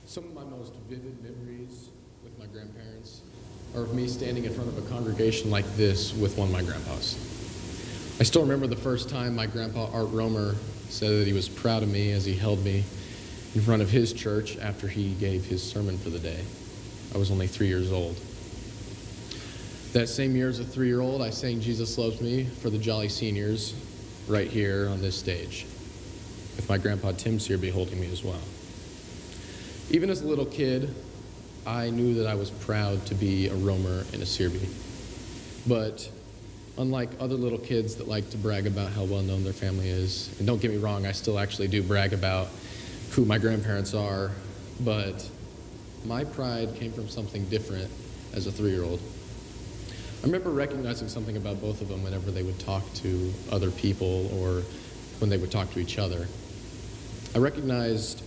Some of my most vivid memories with my grandparents are of me standing in front of a congregation like this with one of my grandpas. I still remember the first time my grandpa, Art Romer, said that he was proud of me as he held me in front of his church after he gave his sermon for the day. I was only 3 years old. That same year as a 3-year-old, I sang Jesus Loves Me for the Jolly Seniors right here on this stage, with my grandpa Tim Searby holding me as well. Even as a little kid, I knew that I was proud to be a Romer and a Searby. But unlike other little kids that like to brag about how well known their family is, and don't get me wrong, I still actually do brag about who my grandparents are, but my pride came from something different as a 3-year-old. I remember recognizing something about both of them whenever they would talk to other people or when they would talk to each other. I recognized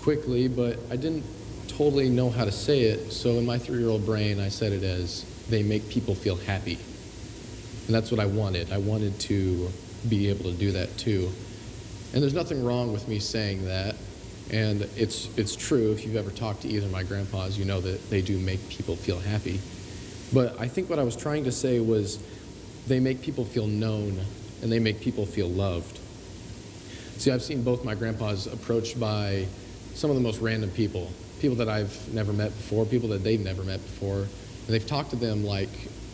quickly, but I didn't totally know how to say it, so in my 3-year-old brain, I said it as, they make people feel happy. And that's what I wanted. I wanted to be able to do that too. And there's nothing wrong with me saying that, and it's true. If you've ever talked to either of my grandpas, you know that they do make people feel happy. But I think what I was trying to say was, they make people feel known, and they make people feel loved. See, I've seen both my grandpas approached by some of the most random people that I've never met before, people that they've never met before, and they've talked to them like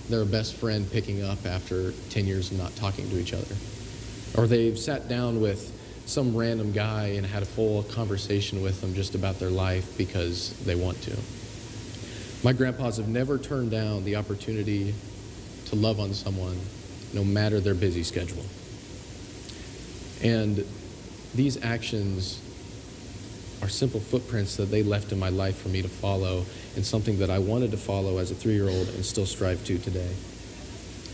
they're a best friend picking up after 10 years of not talking to each other. Or they've sat down with some random guy and had a full conversation with them just about their life because they want to. My grandpas have never turned down the opportunity to love on someone, no matter their busy schedule. And these actions are simple footprints that they left in my life for me to follow, and something that I wanted to follow as a 3-year-old and still strive to today.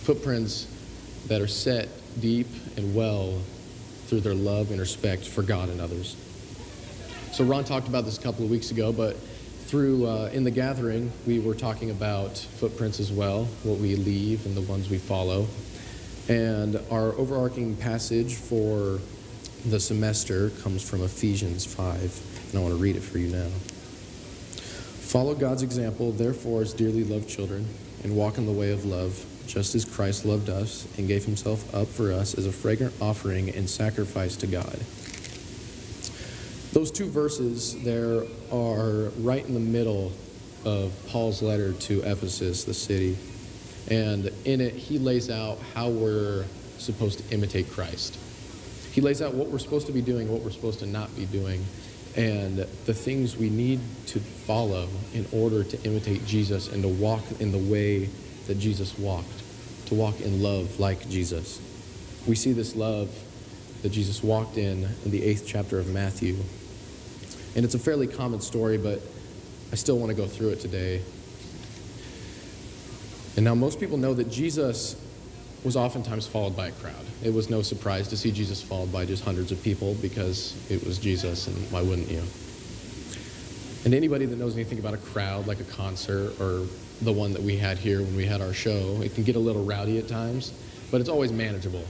Footprints that are set deep and well through their love and respect for God and others. So Ron talked about this a couple of weeks ago, but through in the gathering, we were talking about footprints as well, what we leave and the ones we follow. And our overarching passage for the semester comes from Ephesians 5, and I want to read it for you now. Follow God's example, therefore, as dearly loved children, and walk in the way of love, just as Christ loved us and gave himself up for us as a fragrant offering and sacrifice to God. Those two verses there are right in the middle of Paul's letter to Ephesus, the city. And in it, he lays out how we're supposed to imitate Christ. He lays out what we're supposed to be doing, what we're supposed to not be doing, and the things we need to follow in order to imitate Jesus and to walk in the way that Jesus walked, to walk in love like Jesus. We see this love that Jesus walked in the 8th chapter of Matthew. And it's a fairly common story, but I still want to go through it today. And now most people know that Jesus was oftentimes followed by a crowd. It was no surprise to see Jesus followed by just hundreds of people because it was Jesus, and why wouldn't you? And anybody that knows anything about a crowd, like a concert or the one that we had here when we had our show, it can get a little rowdy at times, but it's always manageable.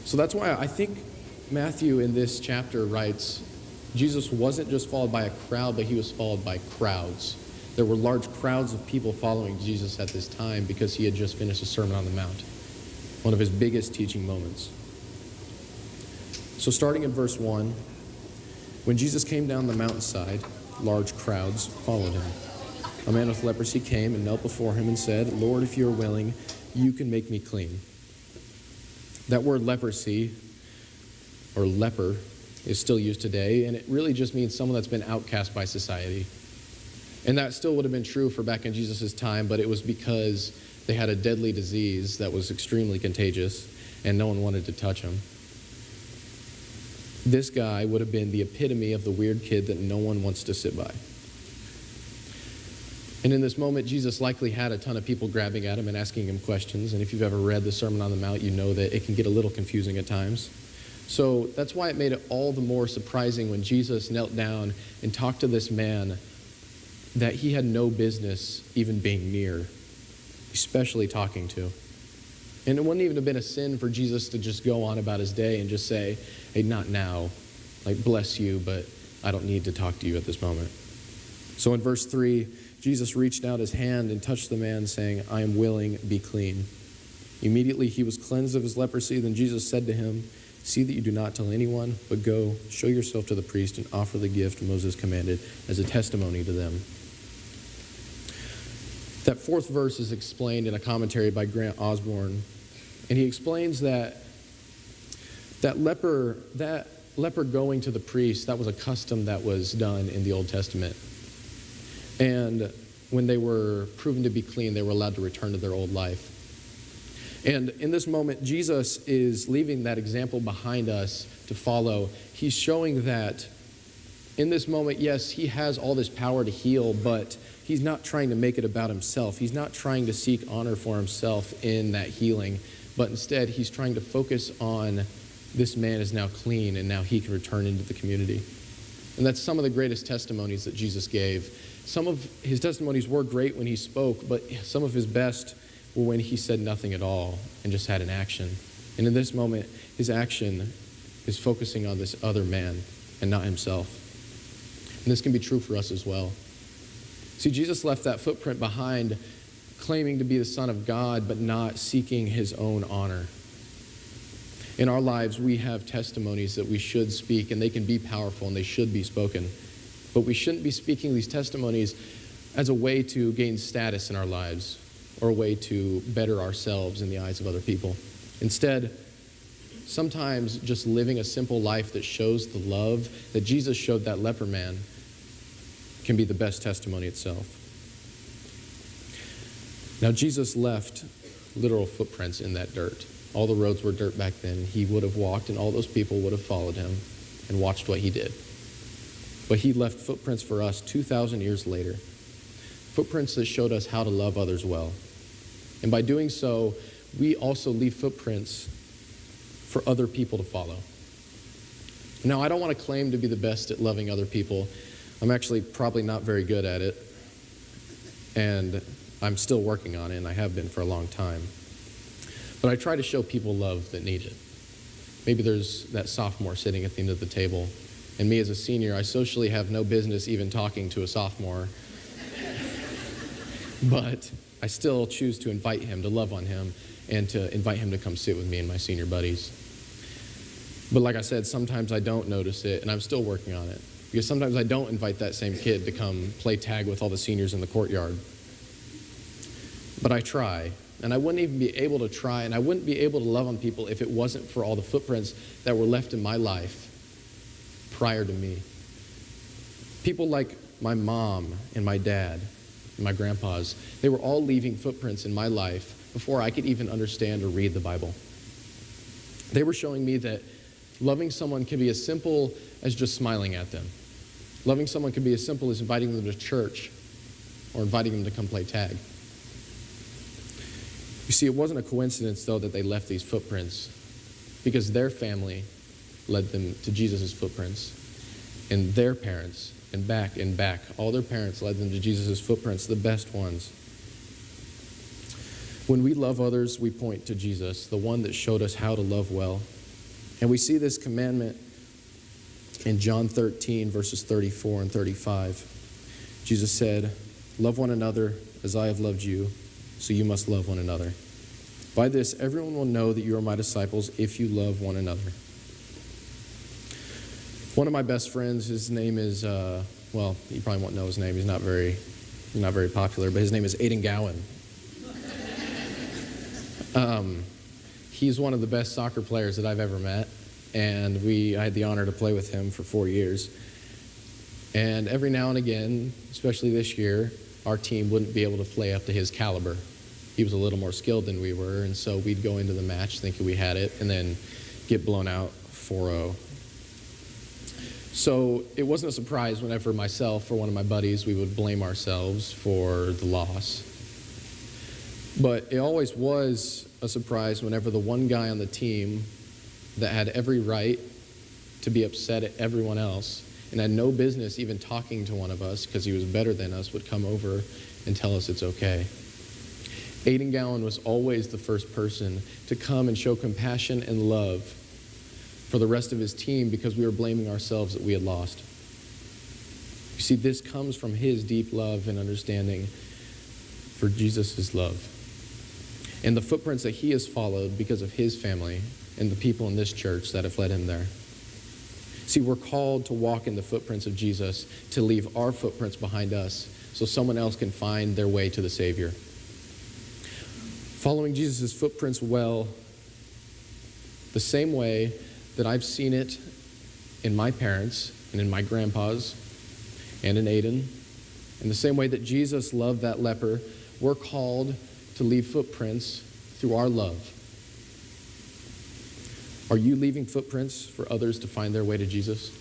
So that's why I think Matthew in this chapter writes, Jesus wasn't just followed by a crowd, but he was followed by crowds. There were large crowds of people following Jesus at this time because he had just finished a Sermon on the Mount, one of his biggest teaching moments. So starting in verse 1, when Jesus came down the mountainside, large crowds followed him. A man with leprosy came and knelt before him and said, Lord, if you are willing, you can make me clean. That word leprosy, or leper, is still used today, and it really just means someone that's been outcast by society. And that still would have been true for back in Jesus' time, but it was because they had a deadly disease that was extremely contagious, and no one wanted to touch him. This guy would have been the epitome of the weird kid that no one wants to sit by. And in this moment, Jesus likely had a ton of people grabbing at him and asking him questions, and if you've ever read the Sermon on the Mount, you know that it can get a little confusing at times. So that's why it made it all the more surprising when Jesus knelt down and talked to this man that he had no business even being near, especially talking to. And it wouldn't even have been a sin for Jesus to just go on about his day and just say, hey, not now, like, bless you, but I don't need to talk to you at this moment. So in verse 3, Jesus reached out his hand and touched the man, saying, I am willing, be clean. Immediately he was cleansed of his leprosy. Then Jesus said to him, see that you do not tell anyone, but go, show yourself to the priest and offer the gift Moses commanded as a testimony to them. That fourth verse is explained in a commentary by Grant Osborne, and he explains that leper going to the priest, that was a custom that was done in the Old Testament. And when they were proven to be clean, they were allowed to return to their old life. And in this moment, Jesus is leaving that example behind us to follow. He's showing that in this moment, yes, he has all this power to heal, but he's not trying to make it about himself. He's not trying to seek honor for himself in that healing, but instead he's trying to focus on this man is now clean and now he can return into the community. And that's some of the greatest testimonies that Jesus gave. Some of his testimonies were great when he spoke, but some of his best were when he said nothing at all and just had an action. And in this moment, his action is focusing on this other man and not himself. And this can be true for us as well. See, Jesus left that footprint behind, claiming to be the Son of God, but not seeking his own honor. In our lives, we have testimonies that we should speak, and they can be powerful, and they should be spoken. But we shouldn't be speaking these testimonies as a way to gain status in our lives or a way to better ourselves in the eyes of other people. Instead, sometimes just living a simple life that shows the love that Jesus showed that leper man can be the best testimony itself. Now, Jesus left literal footprints in that dirt. All the roads were dirt back then. He would have walked, and all those people would have followed him and watched what he did. But he left footprints for us 2,000 years later. Footprints that showed us how to love others well. And by doing so, we also leave footprints for other people to follow. Now, I don't want to claim to be the best at loving other people. I'm actually probably not very good at it. And I'm still working on it, and I have been for a long time. But I try to show people love that need it. Maybe there's that sophomore sitting at the end of the table, and me as a senior, I socially have no business even talking to a sophomore. But I still choose to invite him, to love on him, and to invite him to come sit with me and my senior buddies. But like I said, sometimes I don't notice it, and I'm still working on it. Because sometimes I don't invite that same kid to come play tag with all the seniors in the courtyard. But I try. And I wouldn't even be able to try, and I wouldn't be able to love on people if it wasn't for all the footprints that were left in my life prior to me. People like my mom and my dad and my grandpas, they were all leaving footprints in my life before I could even understand or read the Bible. They were showing me that loving someone can be as simple as just smiling at them. Loving someone can be as simple as inviting them to church or inviting them to come play tag. You see, it wasn't a coincidence, though, that they left these footprints, because their family led them to Jesus' footprints, and their parents, and back, all their parents led them to Jesus' footprints, the best ones. When we love others, we point to Jesus, the one that showed us how to love well. And we see this commandment in John 13, verses 34 and 35. Jesus said, love one another as I have loved you, so you must love one another. By this, everyone will know that you are my disciples if you love one another. One of my best friends, his name is, well, you probably won't know his name. He's not very popular, but his name is Aiden Gowan. He's one of the best soccer players that I've ever met, and I had the honor to play with him for 4 years. And every now and again, especially this year, our team wouldn't be able to play up to his caliber. He was a little more skilled than we were, and so we'd go into the match thinking we had it and then get blown out 4-0. So it wasn't a surprise whenever myself or one of my buddies, we would blame ourselves for the loss. But it always was a surprise whenever the one guy on the team that had every right to be upset at everyone else and had no business even talking to one of us because he was better than us would come over and tell us it's okay. Aiden Gowan was always the first person to come and show compassion and love for the rest of his team because we were blaming ourselves that we had lost. You see, this comes from his deep love and understanding for Jesus' love. And the footprints that he has followed because of his family and the people in this church that have led him there. See, we're called to walk in the footprints of Jesus, to leave our footprints behind us so someone else can find their way to the Savior. Following Jesus' footprints well, the same way that I've seen it in my parents and in my grandpas and in Aiden, in the same way that Jesus loved that leper, we're called to leave footprints through our love. Are you leaving footprints for others to find their way to Jesus?